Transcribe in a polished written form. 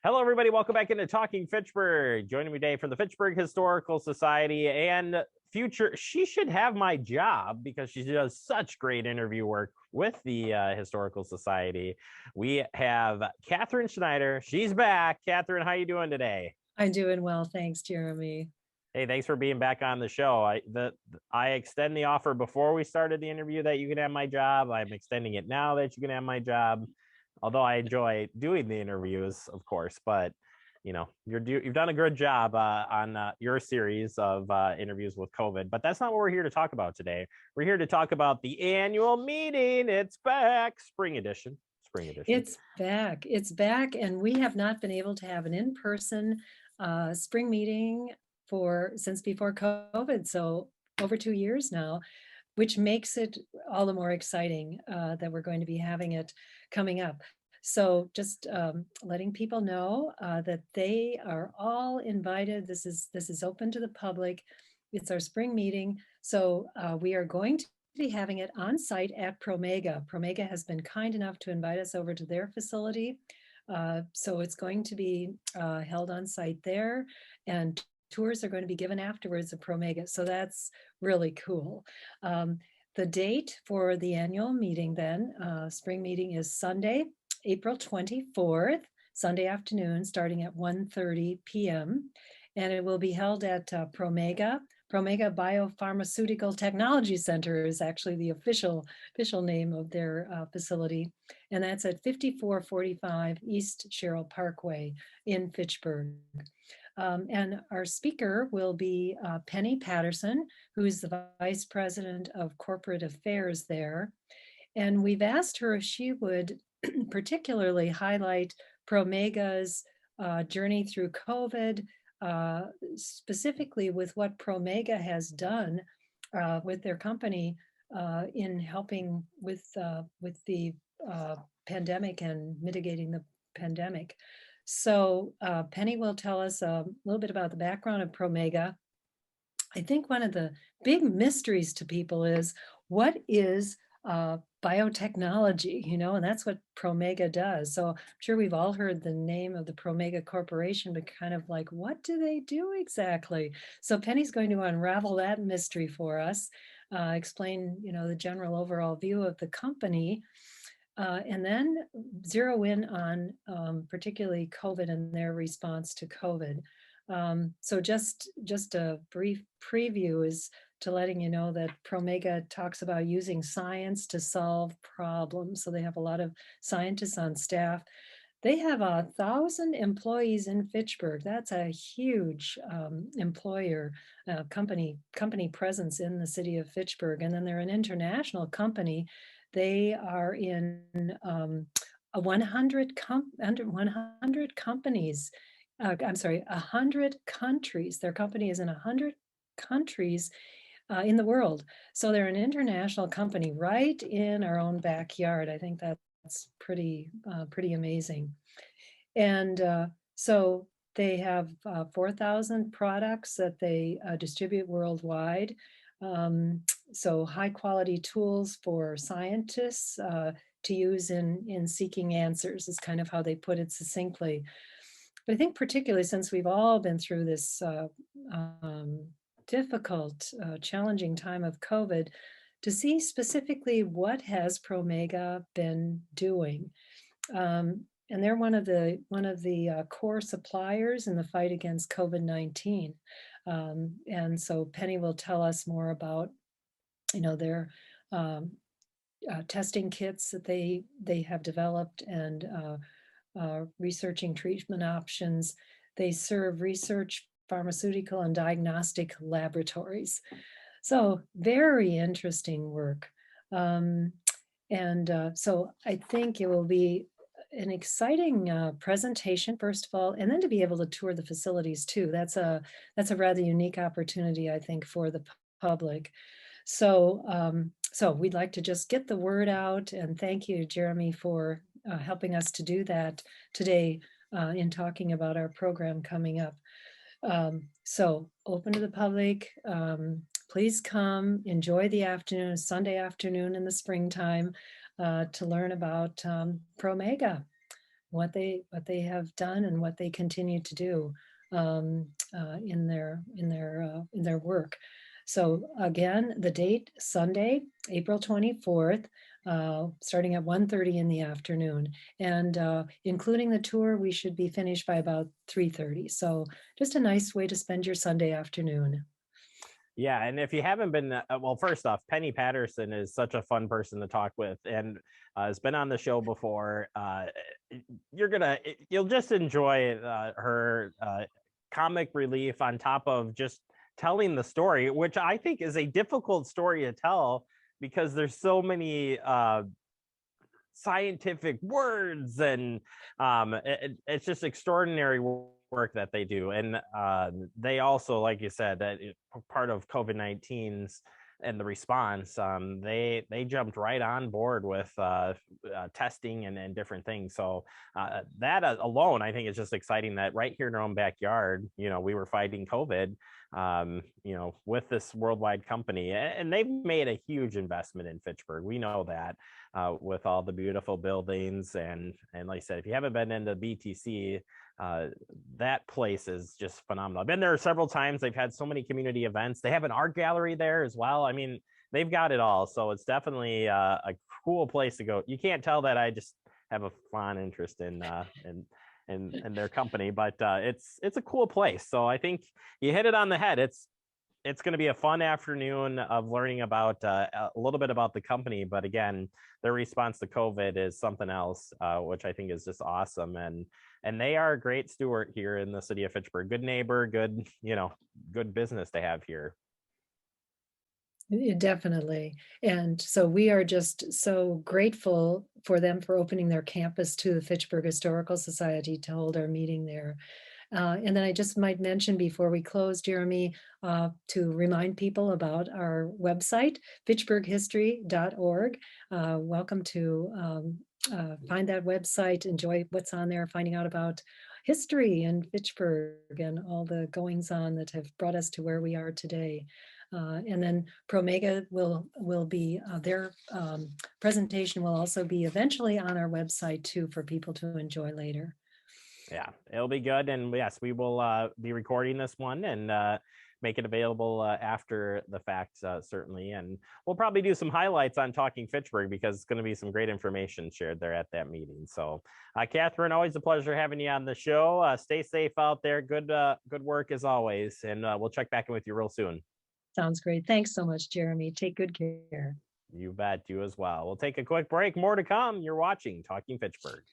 Hello, everybody. Welcome back into Talking Fitchburg. Joining me today from the Fitchburg Historical Society and future, she should have my job because she does such great interview work with the Historical Society. We have Catherine Schneider. She's back. Catherine, how you doing today? I'm doing well, thanks, Jeremy. Hey, thanks for being back on the show. I extend the offer before we started the interview that you can have my job. I'm extending it now that you can have my job. Although I enjoy doing the interviews, of course, but you've done a good job on your series of interviews with COVID. But that's not what we're here to talk about today. We're here to talk about the annual meeting. It's back, spring edition. Spring edition. It's back, and we have not been able to have an in-person spring meeting since before COVID, so over 2 years now, which makes it all the more exciting that we're going to be having it coming up. So just letting people know that they are all invited. This is open to the public. It's our spring meeting. So we are going to be having it on site at Promega. Promega has been kind enough to invite us over to their facility. So it's going to be held on site there, and tours are going to be given afterwards of Promega. So that's really cool. The date for the annual meeting then, spring meeting, is Sunday, April 24th, Sunday afternoon, starting at 1:30 p.m. And it will be held at Promega. Promega BioPharmaceutical Technology Center is actually the official name of their facility. And that's at 5445 East Cheryl Parkway in Fitchburg. And our speaker will be Penny Paterson, who is the Vice President of Corporate Affairs there. And we've asked her if she would particularly highlight Promega's journey through COVID, specifically with what Promega has done with their company in helping with the pandemic and mitigating the pandemic. So Penny will tell us a little bit about the background of Promega. I think one of the big mysteries to people is, what is biotechnology, and that's what Promega does. So I'm sure we've all heard the name of the Promega Corporation, but kind of like, what do they do exactly? So Penny's going to unravel that mystery for us, explain, the general overall view of the company, and then zero in on particularly COVID and their response to COVID. So just a brief preview is to letting you know that Promega talks about using science to solve problems. So they have a lot of scientists on staff. They have 1,000 employees in Fitchburg. That's a huge employer, company presence in the city of Fitchburg. And then they're an international company. They are in 100 companies. I'm sorry, 100 countries. Their company is in 100 countries in the world. So they're an international company right in our own backyard. I think that's pretty amazing. And so they have 4,000 products that they distribute worldwide. So high quality tools for scientists to use in seeking answers is kind of how they put it succinctly. But I think particularly since we've all been through this difficult, challenging time of COVID, to see specifically what has Promega been doing. And they're one of the core suppliers in the fight against COVID-19. And so Penny will tell us more about, their testing kits that they have developed, and researching treatment options. They serve research, pharmaceutical, and diagnostic laboratories. So very interesting work. So I think it will be an exciting presentation, first of all, and then to be able to tour the facilities too. That's a rather unique opportunity, I think, for the public. So we'd like to just get the word out, and thank you, Jeremy, for helping us to do that today in talking about our program coming up. So open to the public. Please come, enjoy the afternoon, Sunday afternoon in the springtime, to learn about Promega. what they have done and what they continue to do in their work. So again, the date Sunday, April 24th, starting at 1:30 in the afternoon, and including the tour, we should be finished by about 3:30. So just a nice way to spend your Sunday afternoon. Yeah, and if you haven't been, well, first off, Penny Paterson is such a fun person to talk with, and has been on the show before. You'll just enjoy her comic relief on top of just telling the story, which I think is a difficult story to tell because there's so many scientific words, and it's just extraordinary work that they do. And they also, like you said, that part of COVID-19's and the response, they jumped right on board with testing and different things. So that alone, I think, is just exciting that right here in our own backyard, we were fighting COVID, with this worldwide company, and they've made a huge investment in Fitchburg. We know that, with all the beautiful buildings, and like I said, if you haven't been into BTC, that place is just phenomenal. I've been there several times. They've had so many community events. They have an art gallery there as well. I mean, they've got it all. So it's definitely a cool place to go. You can't tell that I just have a fond interest in their company, but it's a cool place. So I think you hit it on the head. It's going to be a fun afternoon of learning about a little bit about the company, but again, their response to COVID is something else, which I think is just awesome. And they are a great steward here in the city of Fitchburg. Good neighbor, good business to have here. Yeah, definitely. And so we are just so grateful for them for opening their campus to the Fitchburg Historical Society to hold our meeting there. And then I just might mention before we close, Jeremy, to remind people about our website, fitchburghistory.org. Welcome to find that website, enjoy what's on there, finding out about history and Fitchburg and all the goings on that have brought us to where we are today. And then Promega will be their presentation will also be eventually on our website too for people to enjoy later. Yeah, it'll be good. And yes, we will be recording this one and make it available after the fact, certainly. And we'll probably do some highlights on Talking Fitchburg because it's going to be some great information shared there at that meeting. So, Catherine, always a pleasure having you on the show. Stay safe out there. Good work as always. And we'll check back in with you real soon. Sounds great. Thanks so much, Jeremy. Take good care. You bet. You as well. We'll take a quick break. More to come. You're watching Talking Fitchburg.